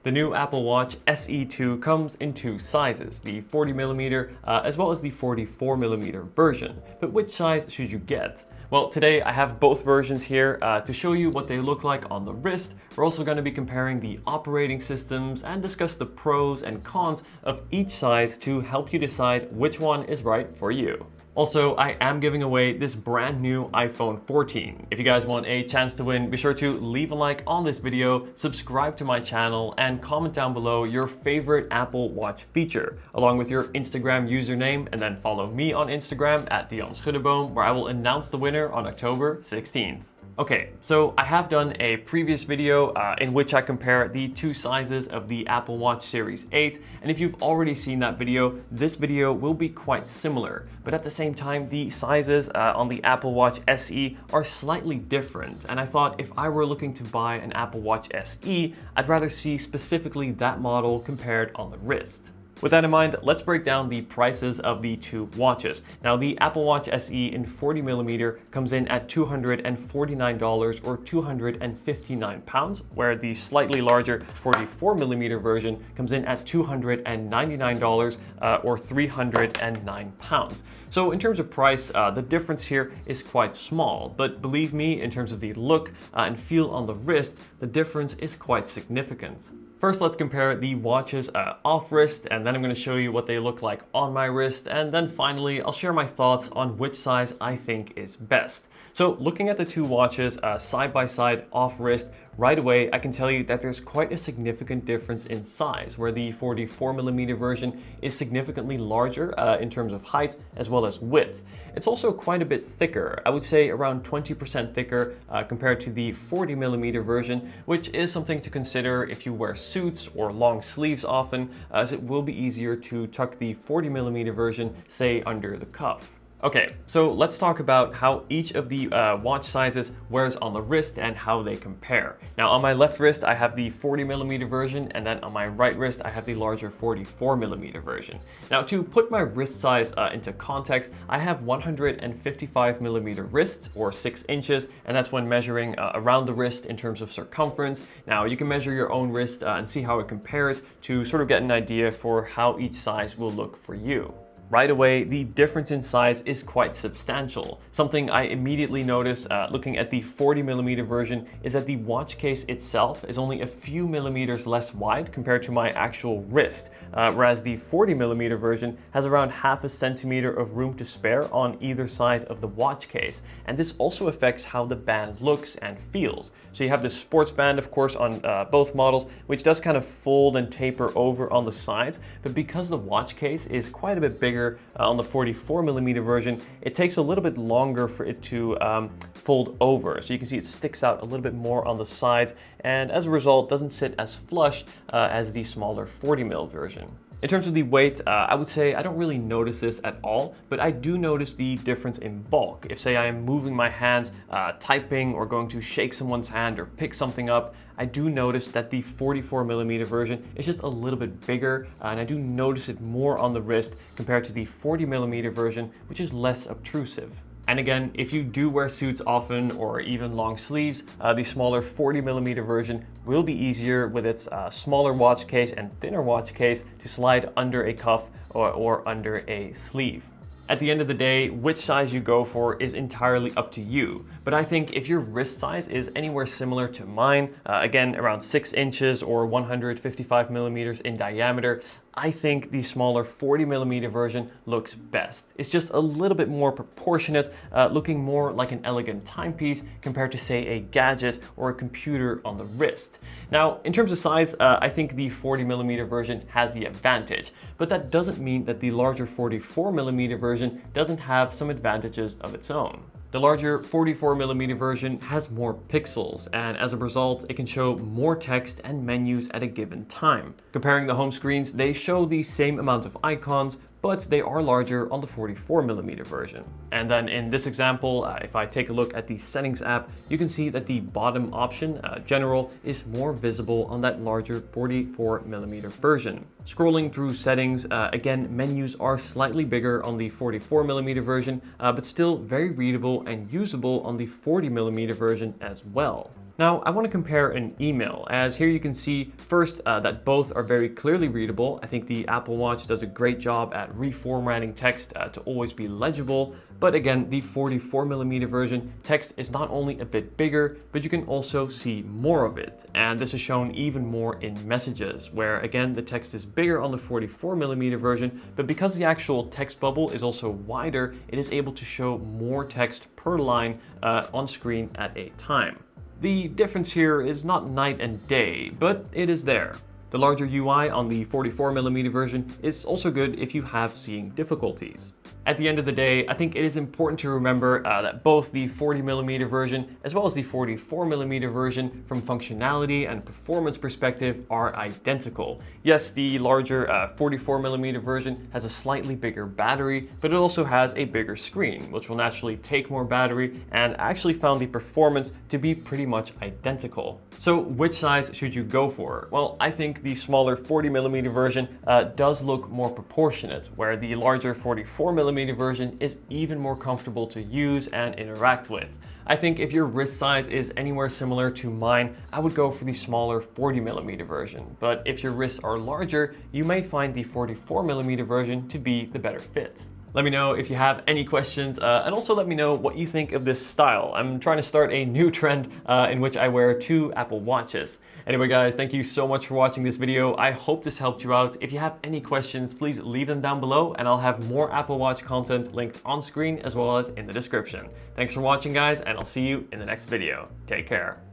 The new Apple Watch SE2 comes in two sizes, the 40mm as well as the 44mm version. But which size should you get? Well, today I have both versions here to show you what they look like on the wrist. We're also going to be comparing the operating systems and discuss the pros and cons of each size to help you decide which one is right for you. Also, I am giving away this brand new iPhone 14. If you guys want a chance to win, be sure to leave a like on this video, subscribe to my channel, and comment down below your favorite Apple Watch feature, along with your Instagram username, and then follow me on Instagram at Dion Schuddeboom, where I will announce the winner on October 16th. Okay, so I have done a previous video in which I compare the two sizes of the Apple Watch Series 8, and if you've already seen that video, this video will be quite similar. But at the same time, the sizes on the Apple Watch SE are slightly different, and I thought if I were looking to buy an Apple Watch SE, I'd rather see specifically that model compared on the wrist. With that in mind, let's break down the prices of the two watches. Now, the Apple Watch SE in 40mm comes in at $249 or £259, where the slightly larger 44mm version comes in at $299 or £309. So in terms of price, the difference here is quite small, but believe me, in terms of the look and feel on the wrist, the difference is quite significant. First, let's compare the watches off wrist, and then I'm going to show you what they look like on my wrist, and then finally I'll share my thoughts on which size I think is best. So looking at the two watches side by side off wrist, right away I can tell you that there's quite a significant difference in size, where the 44mm version is significantly larger in terms of height as well as width. It's also quite a bit thicker, I would say around 20% thicker compared to the 40mm version, which is something to consider if you wear suits or long sleeves often, as it will be easier to tuck the 40mm version, say, under the cuff. Okay, so let's talk about how each of the watch sizes wears on the wrist and how they compare. Now, on my left wrist, I have the 40mm version, and then on my right wrist, I have the larger 44mm version. Now, to put my wrist size into context, I have 155mm wrists, or 6 inches, and that's when measuring around the wrist in terms of circumference. Now, you can measure your own wrist and see how it compares to sort of get an idea for how each size will look for you. Right away, the difference in size is quite substantial. Something I immediately notice looking at the 40mm version is that the watch case itself is only a few millimeters less wide compared to my actual wrist, whereas the 40mm version has around half a centimeter of room to spare on either side of the watch case. And this also affects how the band looks and feels. So you have the sports band, of course, on both models, which does kind of fold and taper over on the sides, but because the watch case is quite a bit bigger on the 44mm version, it takes a little bit longer for it to fold over. So you can see it sticks out a little bit more on the sides, and as a result doesn't sit as flush as the smaller 40mm version. In terms of the weight, I would say I don't really notice this at all, but I do notice the difference in bulk. If, say, I am moving my hands, typing, or going to shake someone's hand or pick something up, I do notice that the 44mm version is just a little bit bigger, and I do notice it more on the wrist compared to the 40mm version, which is less obtrusive. And again, if you do wear suits often or even long sleeves, the smaller 40mm version will be easier with its smaller watch case and thinner watch case to slide under a cuff or under a sleeve. At the end of the day, which size you go for is entirely up to you. But I think if your wrist size is anywhere similar to mine, again around 6 inches or 155mm in diameter, I think the smaller 40mm version looks best. It's just a little bit more proportionate, looking more like an elegant timepiece compared to, say, a gadget or a computer on the wrist. Now, in terms of size, I think the 40mm version has the advantage, but that doesn't mean that the larger 44mm version doesn't have some advantages of its own. The larger 44mm version has more pixels, and as a result, it can show more text and menus at a given time. Comparing the home screens, they show the same amount of icons, but they are larger on the 44mm version. And then in this example, if I take a look at the settings app, you can see that the bottom option, general, is more visible on that larger 44mm version. Scrolling through settings, again, menus are slightly bigger on the 44mm version, but still very readable and usable on the 40mm version as well. Now, I want to compare an email, as here you can see first that both are very clearly readable. I think the Apple Watch does a great job at reformatting text to always be legible. But again, the 44mm version text is not only a bit bigger, but you can also see more of it. And this is shown even more in messages, where again, the text is bigger on the 44mm version, but because the actual text bubble is also wider, it is able to show more text per line on screen at a time. The difference here is not night and day, but it is there. The larger UI on the 44mm version is also good if you have seeing difficulties. At the end of the day, I think it is important to remember that both the 40mm version as well as the 44mm version from functionality and performance perspective are identical. Yes, the larger 44mm version has a slightly bigger battery, but it also has a bigger screen, which will naturally take more battery, and I actually found the performance to be pretty much identical. So which size should you go for? Well, I think the smaller 40mm version does look more proportionate, where the larger 44mm version is even more comfortable to use and interact with. I think if your wrist size is anywhere similar to mine, I would go for the smaller 40mm version. But if your wrists are larger, you may find the 44mm version to be the better fit. Let me know if you have any questions, and also let me know what you think of this style. I'm trying to start a new trend in which I wear 2 Apple Watches. Anyway guys, thank you so much for watching this video. I hope this helped you out. If you have any questions, please leave them down below, and I'll have more Apple Watch content linked on screen as well as in the description. Thanks for watching guys, and I'll see you in the next video. Take care.